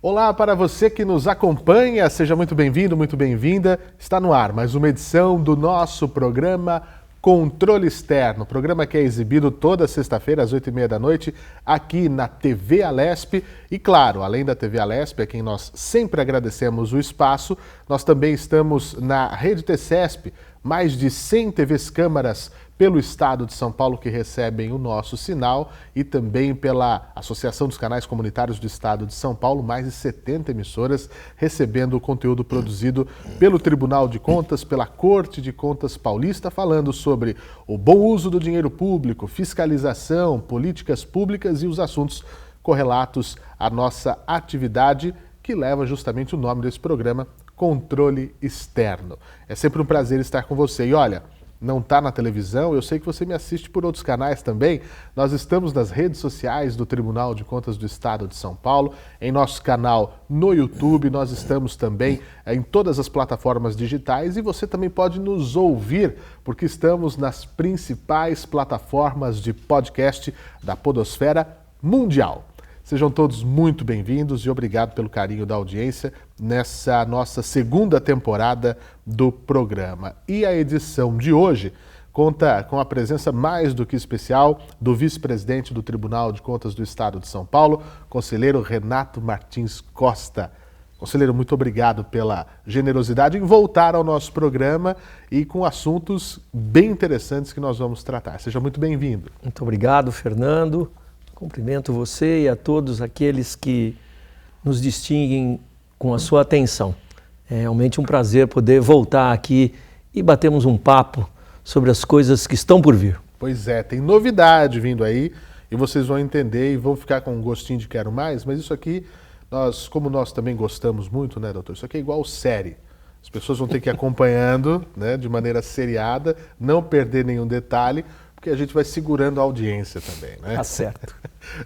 Olá para você que nos acompanha, seja muito bem-vindo, muito bem-vinda. Está no ar mais uma edição do nosso programa Controle Externo, programa que é exibido toda sexta-feira às 8h30 da noite aqui na TV Alesp. E claro, além da TV Alesp, a quem nós sempre agradecemos o espaço, nós também estamos na Rede TCESP, mais de 100 TVs câmaras pelo estado de São Paulo que recebem o nosso sinal e também pela Associação dos Canais Comunitários do Estado de São Paulo, mais de 70 emissoras recebendo o conteúdo produzido pelo Tribunal de Contas, pela Corte de Contas Paulista, falando sobre o bom uso do dinheiro público, fiscalização, políticas públicas e os assuntos correlatos à nossa atividade, que leva justamente o nome desse programa, Controle Externo. É sempre um prazer estar com você. E olha, não está na televisão, eu sei que você me assiste por outros canais também. Nós estamos nas redes sociais do Tribunal de Contas do Estado de São Paulo, em nosso canal no YouTube, nós estamos também em todas as plataformas digitais e você também pode nos ouvir, porque estamos nas principais plataformas de podcast da podosfera mundial. Sejam todos muito bem-vindos e obrigado pelo carinho da audiência nessa nossa segunda temporada do programa. E a edição de hoje conta com a presença mais do que especial do vice-presidente do Tribunal de Contas do Estado de São Paulo, conselheiro Renato Martins Costa. Conselheiro, muito obrigado pela generosidade em voltar ao nosso programa e com assuntos bem interessantes que nós vamos tratar. Seja muito bem-vindo. Muito obrigado, Fernando. Cumprimento você e a todos aqueles que nos distinguem com a sua atenção. É realmente um prazer poder voltar aqui e batermos um papo sobre as coisas que estão por vir. Pois é, tem novidade vindo aí e vocês vão entender e vão ficar com um gostinho de quero mais, mas isso aqui, como nós também gostamos muito, né, doutor? Isso aqui é igual série. As pessoas vão ter que ir acompanhando, né, de maneira seriada, não perder nenhum detalhe, porque a gente vai segurando a audiência também, né? Tá certo.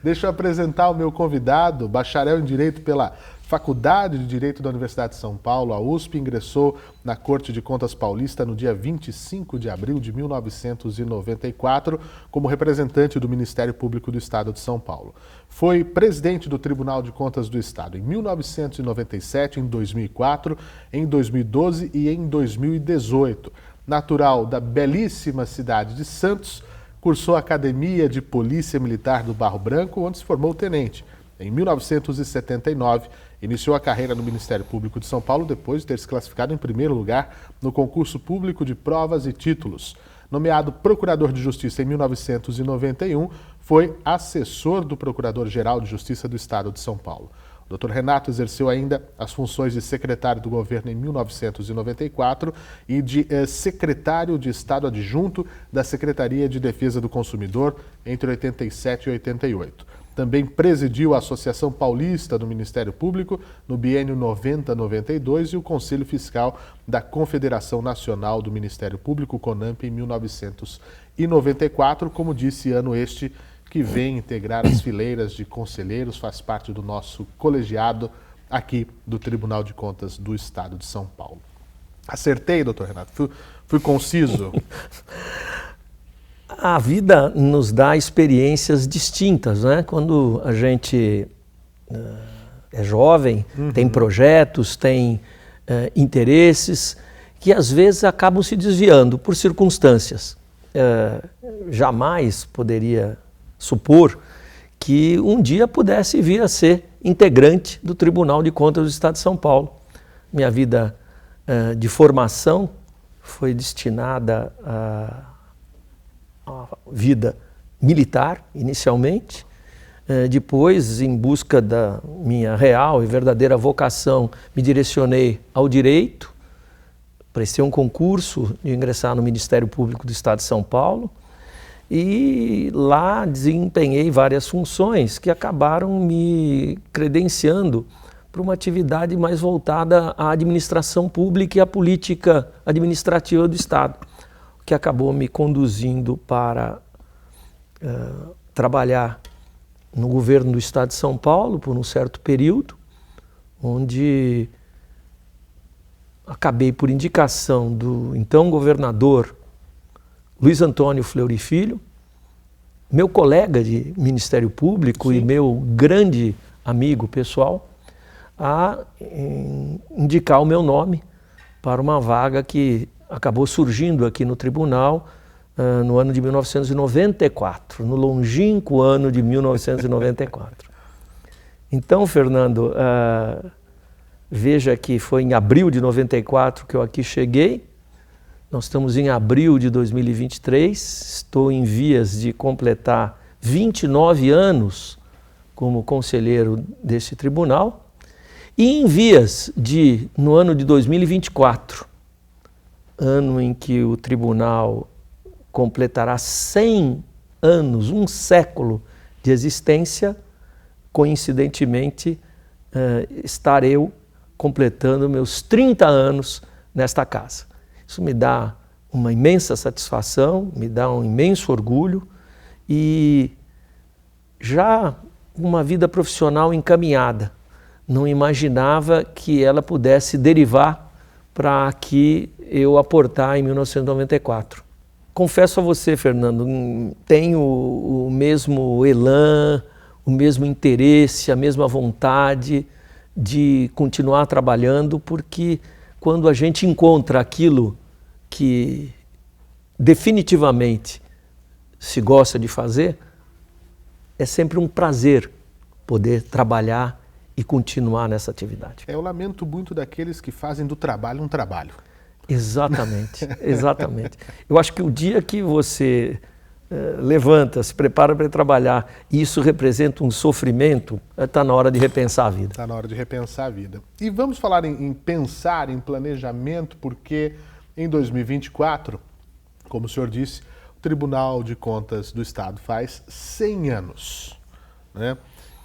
Deixa eu apresentar o meu convidado, bacharel em Direito pela Faculdade de Direito da Universidade de São Paulo, a USP, ingressou na Corte de Contas Paulista no dia 25 de abril de 1994 como representante do Ministério Público do Estado de São Paulo. Foi presidente do Tribunal de Contas do Estado em 1997, em 2004, em 2012 e em 2018. Natural da belíssima cidade de Santos, cursou a Academia de Polícia Militar do Barro Branco, onde se formou tenente. Em 1979, iniciou a carreira no Ministério Público de São Paulo, depois de ter se classificado em primeiro lugar no concurso público de provas e títulos. Nomeado Procurador de Justiça em 1991, foi assessor do Procurador-Geral de Justiça do Estado de São Paulo. O Dr. Renato exerceu ainda as funções de secretário do governo em 1994 e de secretário de Estado adjunto da Secretaria de Defesa do Consumidor entre 87 e 88. Também presidiu a Associação Paulista do Ministério Público no biênio 90-92 e o Conselho Fiscal da Confederação Nacional do Ministério Público, CONAMP, em 1994, como disse, ano este que vem integrar as fileiras de conselheiros, faz parte do nosso colegiado aqui do Tribunal de Contas do Estado de São Paulo. Acertei, doutor Renato? Fui conciso? A vida nos dá experiências distintas, né? Quando a gente é jovem, tem projetos, tem interesses que às vezes acabam se desviando por circunstâncias. Jamais poderia supor que um dia pudesse vir a ser integrante do Tribunal de Contas do Estado de São Paulo. Minha vida de formação foi destinada à vida militar, inicialmente. Depois, em busca da minha real e verdadeira vocação, me direcionei ao direito, prestei um concurso de ingressar no Ministério Público do Estado de São Paulo, e lá desempenhei várias funções que acabaram me credenciando para uma atividade mais voltada à administração pública e à política administrativa do Estado, o que acabou me conduzindo para trabalhar no governo do Estado de São Paulo por um certo período, onde acabei por indicação do então governador Luiz Antônio Fleury Filho, meu colega de Ministério Público. Sim. E meu grande amigo pessoal, a indicar o meu nome para uma vaga que acabou surgindo aqui no tribunal no ano de 1994, no longínquo ano de 1994. Então, Fernando, veja que foi em abril de 94 que eu aqui cheguei. Nós estamos em abril de 2023, estou em vias de completar 29 anos como conselheiro desse tribunal e em vias de, no ano de 2024, ano em que o tribunal completará 100 anos, um século de existência, coincidentemente, estarei eu completando meus 30 anos nesta casa. Isso me dá uma imensa satisfação, me dá um imenso orgulho e já uma vida profissional encaminhada. Não imaginava que ela pudesse derivar para aqui eu aportar em 1994. Confesso a você, Fernando, tenho o mesmo elan, o mesmo interesse, a mesma vontade de continuar trabalhando, porque quando a gente encontra aquilo que definitivamente se gosta de fazer, é sempre um prazer poder trabalhar e continuar nessa atividade. Eu lamento muito daqueles que fazem do trabalho um trabalho. Exatamente, exatamente. Eu acho que o dia que você levanta, se prepara para trabalhar e isso representa um sofrimento, está na hora de repensar a vida. Está na hora de repensar a vida. E vamos falar em pensar, em planejamento, porque em 2024, como o senhor disse, o Tribunal de Contas do Estado faz 100 anos, né?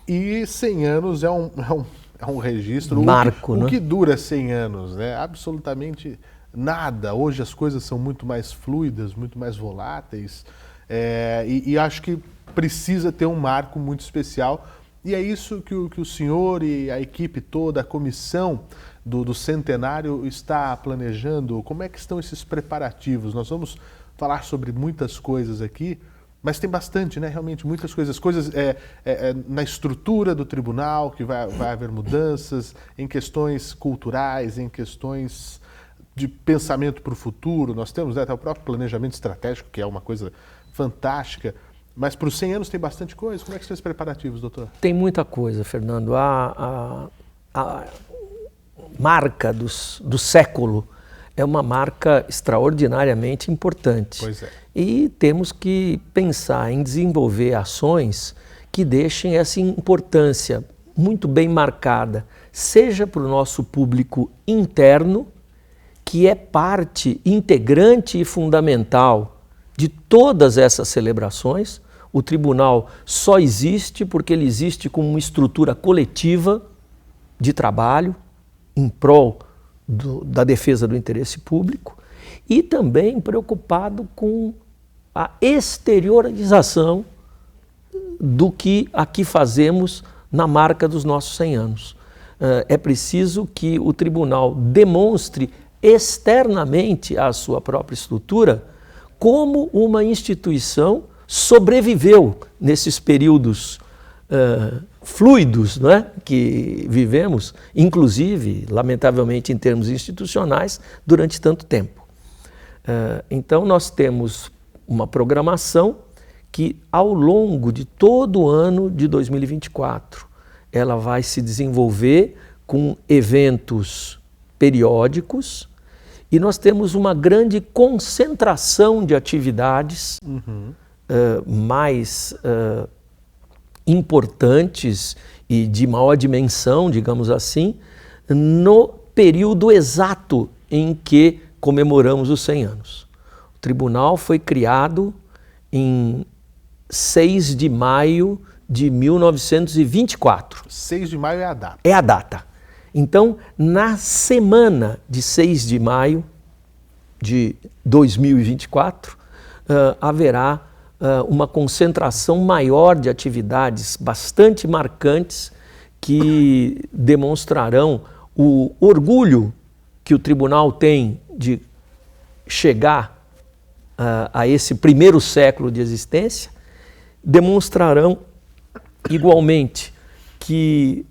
E 100 anos é um registro... Marco, o que dura 100 anos, né? Absolutamente nada. Hoje as coisas são muito mais fluidas, muito mais voláteis, e acho que precisa ter um marco muito especial. E é isso que o senhor e a equipe toda, a comissão do centenário está planejando. Como é que estão esses preparativos? Nós vamos falar sobre muitas coisas aqui, mas tem bastante, né? Realmente muitas coisas. Coisas na estrutura do tribunal, que vai haver mudanças, em questões culturais, em questões de pensamento para o futuro. Nós temos, né, até o próprio planejamento estratégico, que é uma coisa fantástica. Mas para os 100 anos tem bastante coisa. Como é que são os preparativos, doutor? Tem muita coisa, Fernando. A marca do século é uma marca extraordinariamente importante. Pois é. E temos que pensar em desenvolver ações que deixem essa importância muito bem marcada, seja para o nosso público interno, que é parte integrante e fundamental de todas essas celebrações. O tribunal só existe porque ele existe como uma estrutura coletiva de trabalho em prol da defesa do interesse público e também preocupado com a exteriorização do que aqui fazemos na marca dos nossos 100 anos. É preciso que o tribunal demonstre externamente a sua própria estrutura como uma instituição sobreviveu nesses períodos fluidos, não é? Que vivemos, inclusive, lamentavelmente, em termos institucionais, durante tanto tempo. Então, nós temos uma programação que, ao longo de todo o ano de 2024, ela vai se desenvolver com eventos periódicos e nós temos uma grande concentração de atividades mais importantes e de maior dimensão, digamos assim, no período exato em que comemoramos os 100 anos. O tribunal foi criado em 6 de maio de 1924. 6 de maio é a data. É a data. Então, na semana de 6 de maio de 2024, haverá uma concentração maior de atividades bastante marcantes que demonstrarão o orgulho que o tribunal tem de chegar a esse primeiro século de existência, demonstrarão igualmente que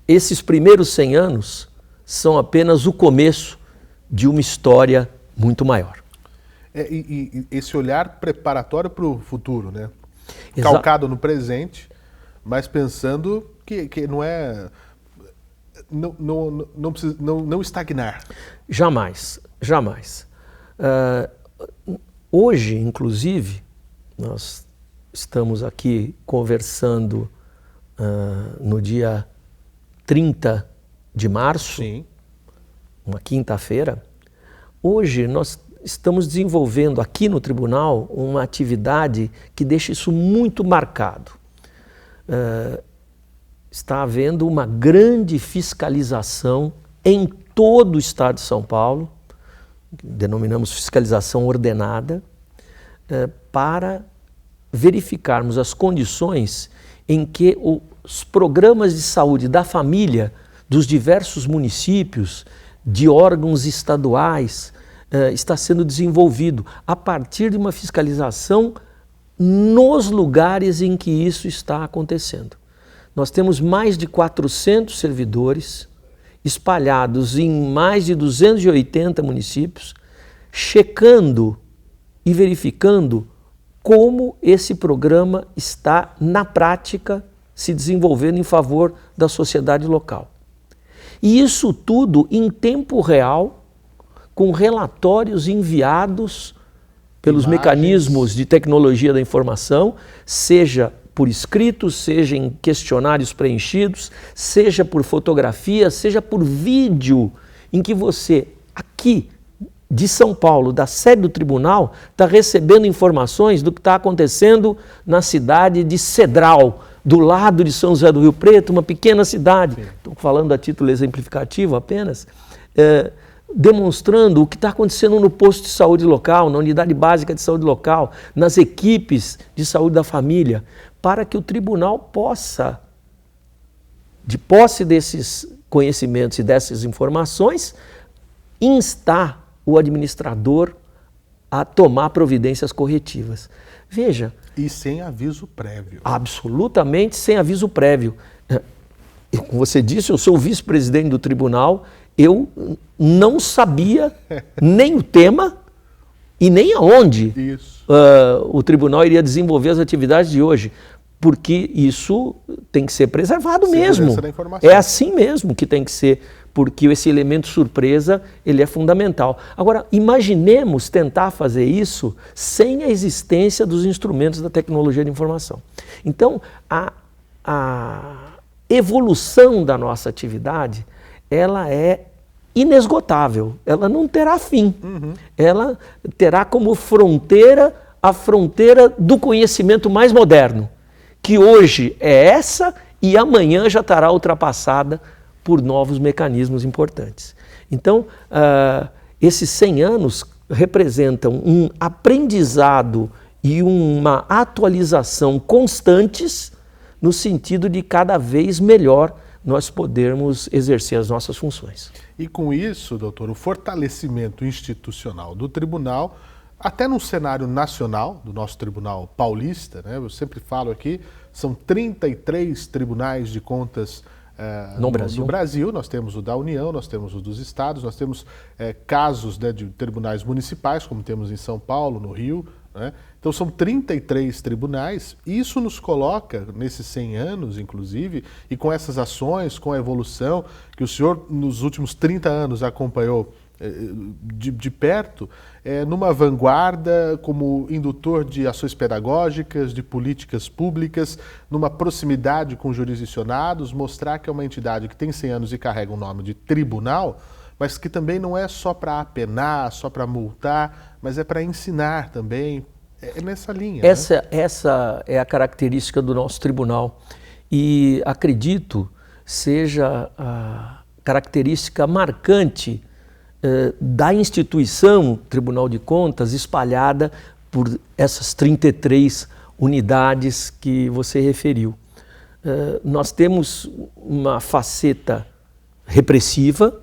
esses primeiros 100 anos são apenas o começo de uma história muito maior. E esse olhar preparatório para o futuro, né? Calcado no presente, mas pensando que não é... Não estagnar. Jamais, jamais. Hoje, inclusive, nós estamos aqui conversando no dia 30 de março, Sim. uma quinta-feira. Hoje nós estamos desenvolvendo aqui no tribunal uma atividade que deixa isso muito marcado. Está havendo uma grande fiscalização em todo o estado de São Paulo, denominamos fiscalização ordenada, para verificarmos as condições em que os programas de saúde da família dos diversos municípios, de órgãos estaduais, está sendo desenvolvido a partir de uma fiscalização nos lugares em que isso está acontecendo. Nós temos mais de 400 servidores espalhados em mais de 280 municípios, checando e verificando como esse programa está, na prática, se desenvolvendo em favor da sociedade local. E isso tudo em tempo real, com relatórios enviados pelos mecanismos de tecnologia da informação, seja por escrito, seja em questionários preenchidos, seja por fotografia, seja por vídeo, em que você, aqui de São Paulo, da sede do tribunal, está recebendo informações do que está acontecendo na cidade de Cedral, do lado de São José do Rio Preto, uma pequena cidade. Estou falando a título exemplificativo apenas, demonstrando o que está acontecendo no posto de saúde local, na unidade básica de saúde local, nas equipes de saúde da família, para que o tribunal possa, de posse desses conhecimentos e dessas informações, instar o administrador a tomar providências corretivas. Veja... E sem aviso prévio. Absolutamente sem aviso prévio. Como você disse, eu sou o vice-presidente do tribunal, eu não sabia nem o tema e nem aonde o tribunal iria desenvolver as atividades de hoje, porque isso tem que ser preservado mesmo. É assim mesmo que tem que ser, porque esse elemento surpresa ele é fundamental. Agora, imaginemos tentar fazer isso sem a existência dos instrumentos da tecnologia de informação. Então, a evolução da nossa atividade, ela é inesgotável, ela não terá fim. Ela terá como fronteira a fronteira do conhecimento mais moderno, que hoje é essa e amanhã já estará ultrapassada por novos mecanismos importantes. Então, esses 100 anos representam um aprendizado e uma atualização constantes no sentido de cada vez melhor nós podermos exercer as nossas funções. E com isso, doutor, o fortalecimento institucional do tribunal, até no cenário nacional, do nosso tribunal paulista, né? Eu sempre falo aqui, são 33 tribunais de contas no Brasil. Nós temos o da União, nós temos o dos estados, nós temos casos, né, de tribunais municipais, como temos em São Paulo, no Rio, né? Então são 33 tribunais, e isso nos coloca, nesses 100 anos, inclusive, e com essas ações, com a evolução que o senhor, nos últimos 30 anos, acompanhou de perto, numa vanguarda como indutor de ações pedagógicas, de políticas públicas, numa proximidade com jurisdicionados, mostrar que é uma entidade que tem 100 anos e carrega o nome de tribunal, mas que também não é só para apenar, só para multar, mas é para ensinar também. É nessa linha. Essa é a característica do nosso tribunal e acredito seja a característica marcante da instituição Tribunal de Contas espalhada por essas 33 unidades que você referiu. Nós temos uma faceta repressiva,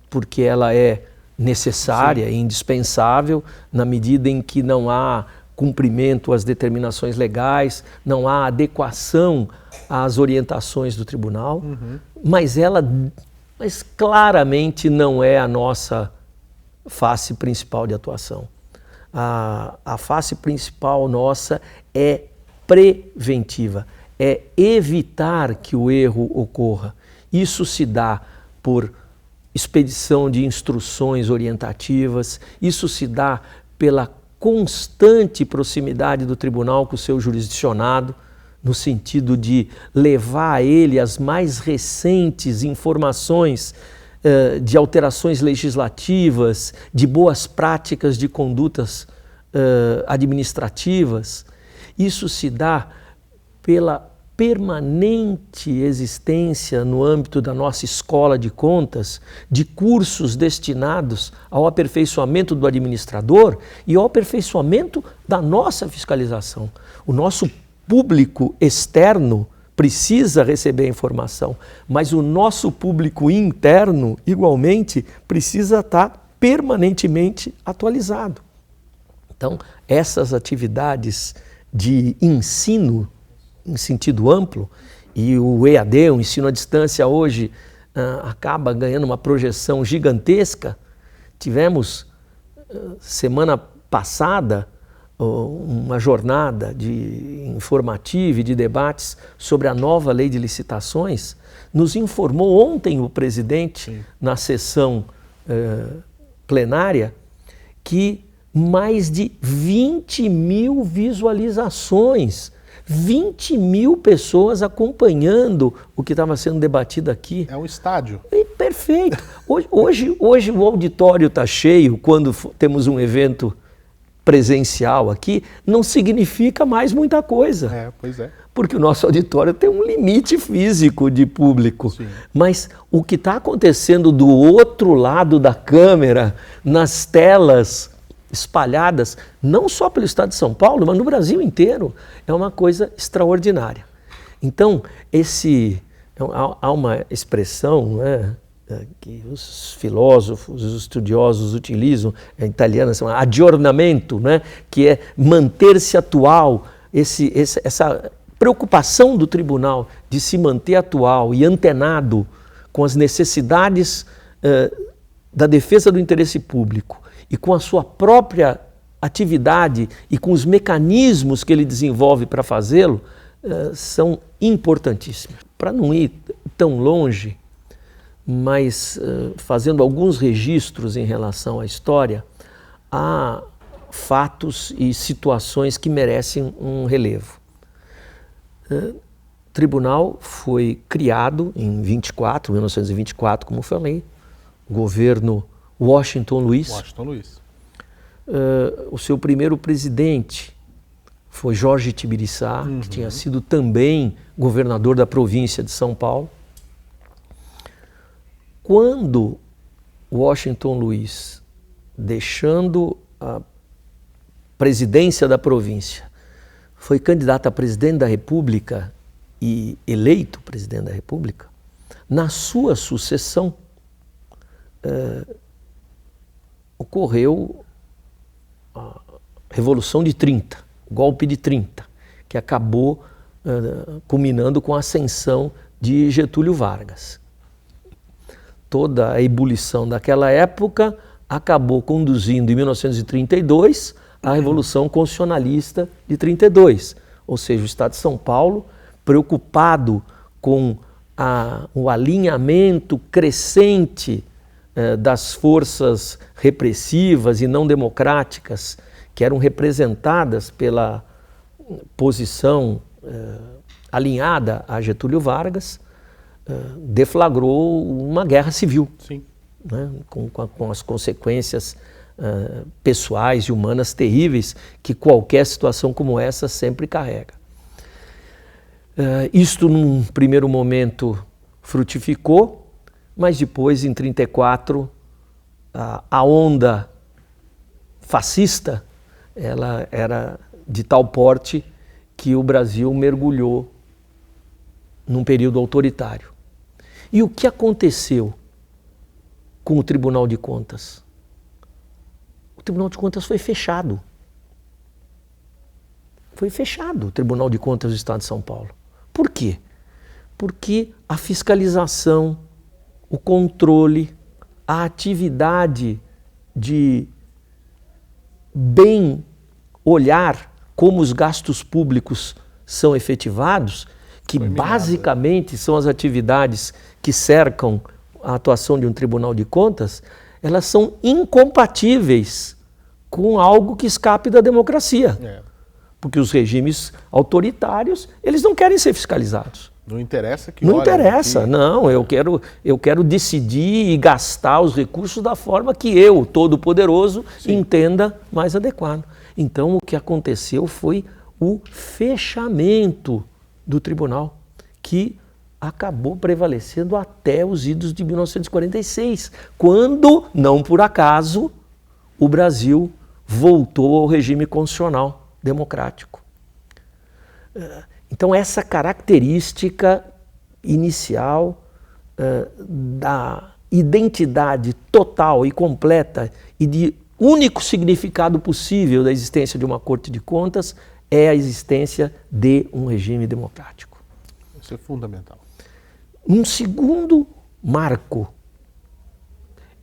porque ela é necessária e indispensável na medida em que não há cumprimento às determinações legais, não há adequação às orientações do tribunal. mas claramente não é a nossa face principal de atuação. A face principal nossa é preventiva, é evitar que o erro ocorra. Isso se dá por expedição de instruções orientativas, isso se dá pela constante proximidade do tribunal com o seu jurisdicionado, no sentido de levar a ele as mais recentes informações de alterações legislativas, de boas práticas de condutas administrativas. Isso se dá pela permanente existência no âmbito da nossa escola de contas de cursos destinados ao aperfeiçoamento do administrador e ao aperfeiçoamento da nossa fiscalização. O nosso público externo precisa receber a informação, mas o nosso público interno, igualmente, precisa estar permanentemente atualizado. Então, essas atividades de ensino, em sentido amplo, e o EAD, o ensino à distância, hoje acaba ganhando uma projeção gigantesca. Tivemos, semana passada, uma jornada informativa e de debates sobre a nova lei de licitações. Nos informou ontem o presidente, na sessão plenária, que mais de 20 mil visualizações, 20 mil pessoas acompanhando o que estava sendo debatido aqui. É um estádio. Perfeito. Hoje o auditório está cheio quando temos um evento presencial aqui, não significa mais muita coisa. Pois é. Porque o nosso auditório tem um limite físico de público. Sim. Mas o que está acontecendo do outro lado da câmera, nas telas espalhadas, não só pelo estado de São Paulo, mas no Brasil inteiro, é uma coisa extraordinária. Então, há uma expressão, né, que os filósofos, os estudiosos utilizam, em italiano se chama aggiornamento, né, que é manter-se atual, essa preocupação do tribunal de se manter atual e antenado com as necessidades da defesa do interesse público e com a sua própria atividade e com os mecanismos que ele desenvolve para fazê-lo, são importantíssimos. Para não ir tão longe, mas fazendo alguns registros em relação à história, há fatos e situações que merecem um relevo. O tribunal foi criado em 1924, como falei, governo Washington Luiz. O seu primeiro presidente foi Jorge Tibiriçá, que tinha sido também governador da província de São Paulo. Quando Washington Luiz, deixando a presidência da província, foi candidato a presidente da República e eleito presidente da República, na sua sucessão ocorreu a Revolução de 30, o golpe de 30, que acabou culminando com a ascensão de Getúlio Vargas. Toda a ebulição daquela época acabou conduzindo, em 1932, à Revolução Constitucionalista de 32. Ou seja, o Estado de São Paulo, preocupado com o alinhamento crescente das forças repressivas e não democráticas que eram representadas pela posição alinhada a Getúlio Vargas, deflagrou uma guerra civil. Sim. Né, com as consequências pessoais e humanas terríveis que qualquer situação como essa sempre carrega. Isto, num primeiro momento, frutificou, mas depois, em 1934, a onda fascista ela era de tal porte que o Brasil mergulhou num período autoritário. E o que aconteceu com o Tribunal de Contas? O Tribunal de Contas foi fechado. Foi fechado o Tribunal de Contas do Estado de São Paulo. Por quê? Porque a fiscalização, o controle, a atividade de bem olhar como os gastos públicos são efetivados, que basicamente são as atividades que cercam a atuação de um Tribunal de Contas, elas são incompatíveis com algo que escape da democracia. Porque os regimes autoritários, eles não querem ser fiscalizados. Não interessa que não interessa, não. Eu quero decidir e gastar os recursos da forma que eu, todo-poderoso, entenda mais adequado. Então, o que aconteceu foi o fechamento do tribunal, que acabou prevalecendo até os idos de 1946, quando, não por acaso, o Brasil voltou ao regime constitucional democrático. Então, essa característica inicial da identidade total e completa e de único significado possível da existência de uma Corte de Contas é a existência de um regime democrático. Isso é fundamental. Um segundo marco,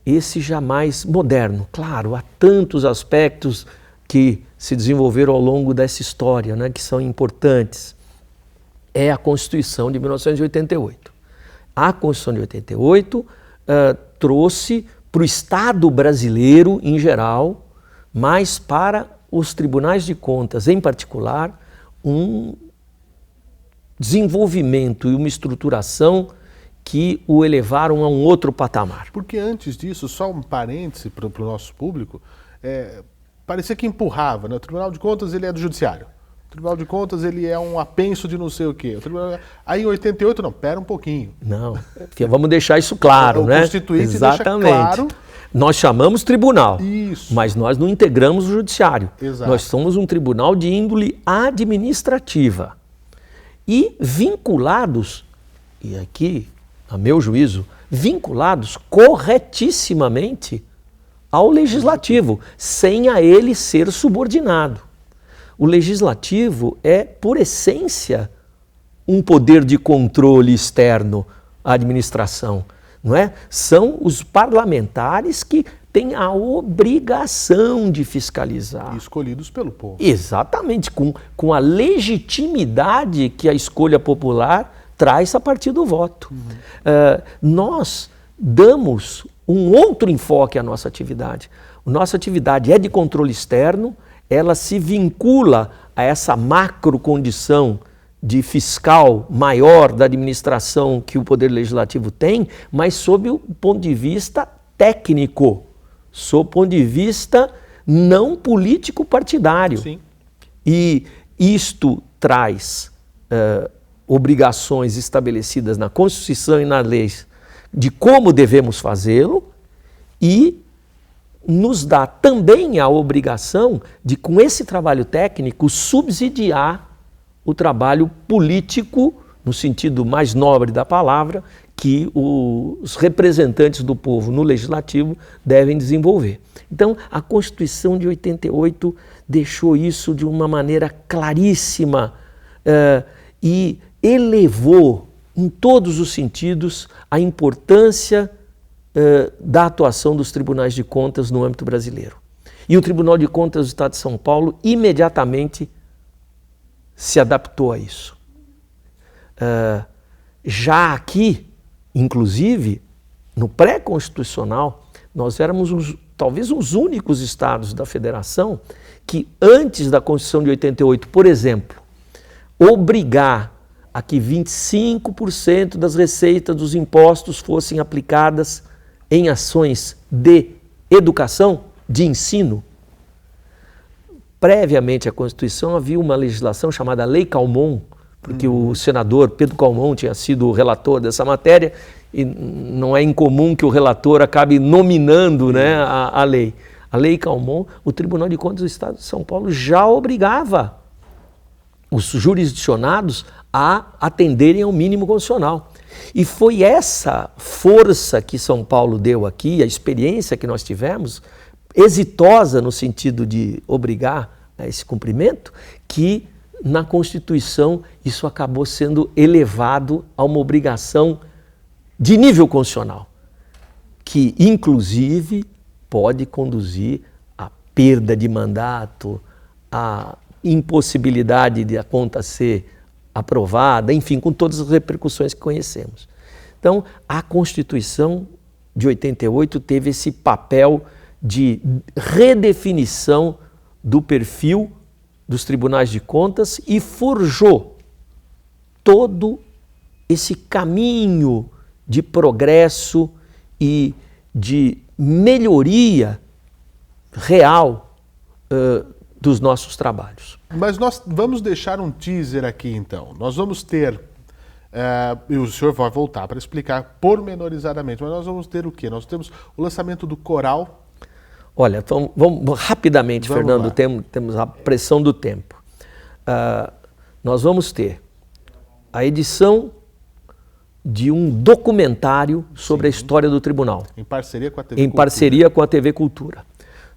esse já mais moderno. Claro, há tantos aspectos que se desenvolveram ao longo dessa história, né, que são importantes. É a Constituição de 1988. A Constituição de 88 trouxe para o Estado brasileiro em geral, mas para os tribunais de contas em particular, um desenvolvimento e uma estruturação que o elevaram a um outro patamar. Porque antes disso, só um parêntese para o nosso público, parecia que empurrava, né? O Tribunal de Contas ele é do Judiciário. O Tribunal de Contas ele é um apenso de não sei o quê. Aí em 88, não, pera um pouquinho. Não, vamos deixar isso claro, né? O Constituinte deixa claro. Nós chamamos tribunal, Isso. mas nós não integramos o Judiciário. Exato. Nós somos um tribunal de índole administrativa. E vinculados, e aqui, a meu juízo, vinculados corretissimamente ao Legislativo, sem a ele ser subordinado. O Legislativo é, por essência, um poder de controle externo à administração, não é? São os parlamentares que têm a obrigação de fiscalizar. E escolhidos pelo povo. Exatamente, com a legitimidade que a escolha popular traz a partir do voto. Nós damos um outro enfoque à nossa atividade. Nossa atividade é de controle externo, ela se vincula a essa macro condição de fiscal maior da administração que o Poder Legislativo tem, mas sob o ponto de vista técnico, sob o ponto de vista não político-partidário. Sim. E isto traz obrigações estabelecidas na Constituição e na lei de como devemos fazê-lo e nos dá também a obrigação de, com esse trabalho técnico, subsidiar o trabalho político, no sentido mais nobre da palavra, que os representantes do povo no Legislativo devem desenvolver. Então, a Constituição de 88 deixou isso de uma maneira claríssima e elevou, em todos os sentidos, a importância da atuação dos tribunais de contas no âmbito brasileiro. E o Tribunal de Contas do Estado de São Paulo imediatamente se adaptou a isso. Já aqui, inclusive, no pré-constitucional, nós éramos talvez os únicos estados da federação que, antes da Constituição de 88, por exemplo, obrigar a que 25% das receitas dos impostos fossem aplicadas em ações de educação, de ensino. Previamente à Constituição havia uma legislação chamada Lei Calmon, porque o senador Pedro Calmon tinha sido o relator dessa matéria e não é incomum que o relator acabe nominando, né, a lei. A Lei Calmon, o Tribunal de Contas do Estado de São Paulo já obrigava os jurisdicionados a atenderem ao mínimo constitucional. E foi essa força que São Paulo deu aqui, a experiência que nós tivemos, exitosa no sentido de obrigar a esse cumprimento, que na Constituição isso acabou sendo elevado a uma obrigação de nível constitucional, que inclusive pode conduzir à perda de mandato, à impossibilidade de a conta ser aprovada, enfim, com todas as repercussões que conhecemos. Então, a Constituição de 88 teve esse papel de redefinição do perfil dos tribunais de contas e forjou todo esse caminho de progresso e de melhoria real dos nossos trabalhos. Mas nós vamos deixar um teaser aqui então. Nós vamos ter, e o senhor vai voltar para explicar pormenorizadamente, mas nós vamos ter o quê? Nós temos o lançamento do coral. Olha, então, vamos rapidamente, Fernando, temos a pressão do tempo. Nós vamos ter a edição de um documentário sobre a história do tribunal. Em parceria com a TV Em Cultura. parceria com a TV Cultura.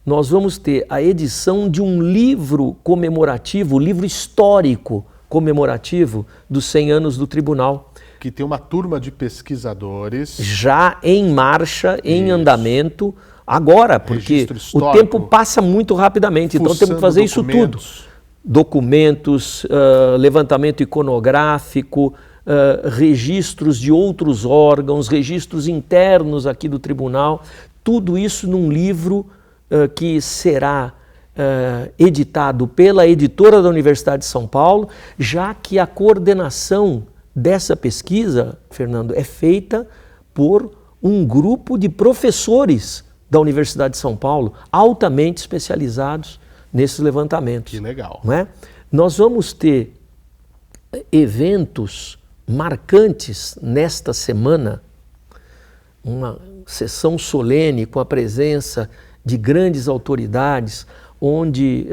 Nós vamos ter a edição de um livro comemorativo, livro histórico comemorativo dos 100 anos do tribunal. Que tem uma turma de pesquisadores. Já em marcha, em andamento, agora, porque o tempo passa muito rapidamente, então temos que fazer isso tudo. Documentos, levantamento iconográfico, registros de outros órgãos, registros internos aqui do tribunal, tudo isso num livro que será editado pela editora da Universidade de São Paulo, já que a coordenação dessa pesquisa, Fernando, é feita por um grupo de professores da Universidade de São Paulo, altamente especializados nesses levantamentos. Que legal. Não é? Nós vamos ter eventos marcantes nesta semana, uma sessão solene com a presença de grandes autoridades, onde,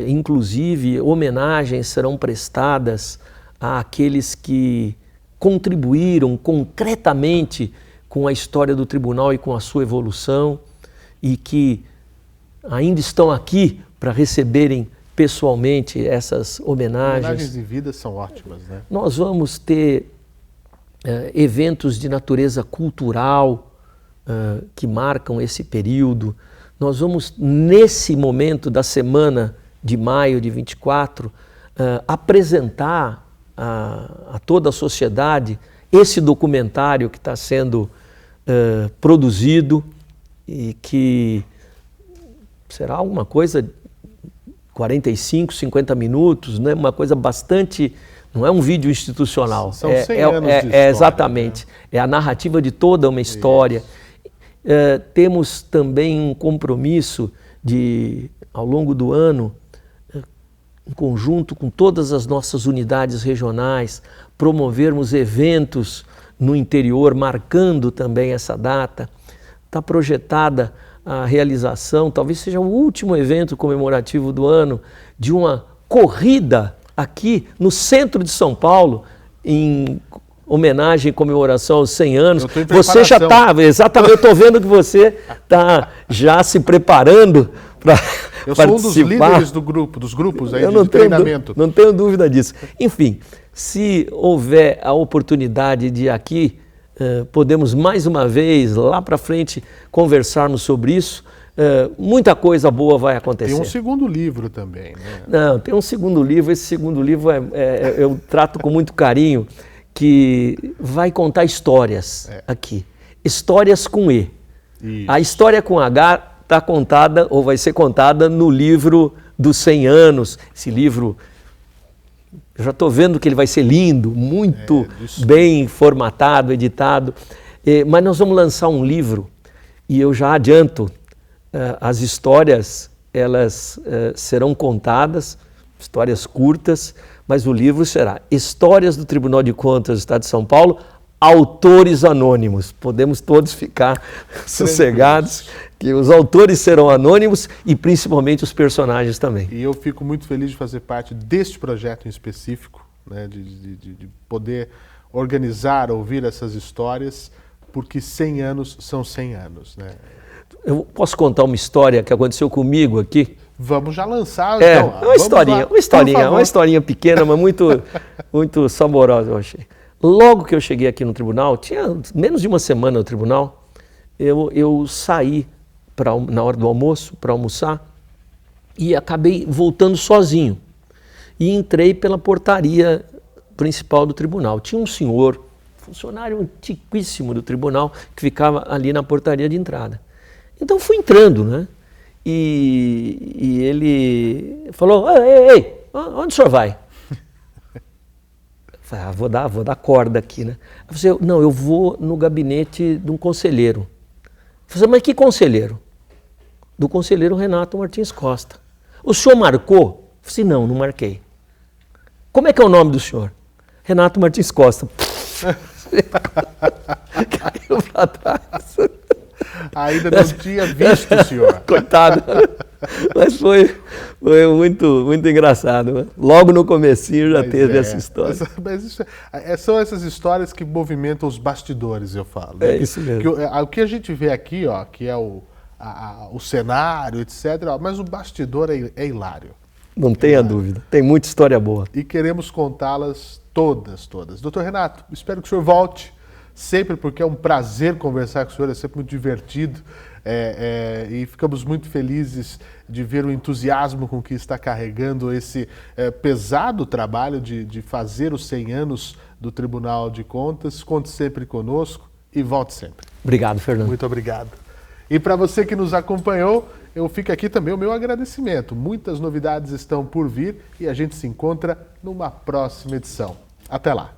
inclusive, homenagens serão prestadas àqueles que contribuíram concretamente com a história do tribunal e com a sua evolução e que ainda estão aqui para receberem pessoalmente essas homenagens. Homenagens em vida são ótimas, né? Nós vamos ter eventos de natureza cultural que marcam esse período. Nós vamos, nesse momento da semana de maio de 24, apresentar a toda a sociedade esse documentário que está sendo produzido e que será alguma coisa 45, 50 minutos, né? Uma coisa bastante... Não é um vídeo institucional. São 100 anos de história. Exatamente. Né? É a narrativa de toda uma história. Temos também um compromisso de, ao longo do ano, em conjunto com todas as nossas unidades regionais, promovermos eventos no interior, marcando também essa data. Está projetada a realização, talvez seja o último evento comemorativo do ano, de uma corrida aqui no centro de São Paulo, em homenagem e comemoração aos 100 anos. Você já está, exatamente, eu estou vendo que você está já se preparando para participar. Eu sou um dos líderes dos grupos aí de treinamento. Não tenho dúvida disso. Enfim, se houver a oportunidade de aqui, podemos mais uma vez, lá para frente, conversarmos sobre isso, muita coisa boa vai acontecer. Tem um segundo livro também, né? Não, tem um segundo livro. Esse segundo livro eu trato com muito carinho, que vai contar histórias aqui. Histórias com E. Isso. A história com H está contada, ou vai ser contada, no livro dos 100 anos. Esse livro, eu já estou vendo que ele vai ser lindo, muito bem formatado, editado. Mas nós vamos lançar um livro, e eu já adianto, as histórias, elas serão contadas, histórias curtas, mas o livro será Histórias do Tribunal de Contas do Estado de São Paulo, autores anônimos. Podemos todos ficar sossegados, que os autores serão anônimos e principalmente os personagens também. E eu fico muito feliz de fazer parte deste projeto em específico, né, de poder organizar, ouvir essas histórias, porque 100 anos são 100 anos, né? Eu posso contar uma história que aconteceu comigo aqui? Vamos já lançar. É, então, uma historinha pequena, mas muito saborosa, eu achei. Logo que eu cheguei aqui no tribunal, tinha menos de uma semana no tribunal, eu saí na hora do almoço para almoçar e acabei voltando sozinho. E entrei pela portaria principal do tribunal. Tinha um senhor, funcionário antiquíssimo do tribunal, que ficava ali na portaria de entrada. Então fui entrando, né? E ele falou, ei, onde o senhor vai? Eu falei, vou dar corda aqui, né? Eu falei, não, eu vou no gabinete de um conselheiro. Eu falei, mas que conselheiro? Do conselheiro Renato Martins Costa. O senhor marcou? Eu falei, não marquei. Como é que é o nome do senhor? Renato Martins Costa. Caiu pra trás. Ainda não tinha visto o senhor. Coitado. Mas foi muito engraçado. Né? Logo no comecinho já teve essa história. São essas histórias que movimentam os bastidores, eu falo. É isso mesmo. O que a gente vê aqui, ó, que é o cenário, etc., mas o bastidor é hilário. Não tenha dúvida. Tem muita história boa. E queremos contá-las todas. Doutor Renato, espero que o senhor volte sempre, porque é um prazer conversar com o senhor, é sempre muito divertido. E ficamos muito felizes de ver o entusiasmo com que está carregando esse pesado trabalho de fazer os 100 anos do Tribunal de Contas. Conte sempre conosco e volte sempre. Obrigado, Fernando. Muito obrigado. E para você que nos acompanhou, eu fico aqui também o meu agradecimento. Muitas novidades estão por vir e a gente se encontra numa próxima edição. Até lá!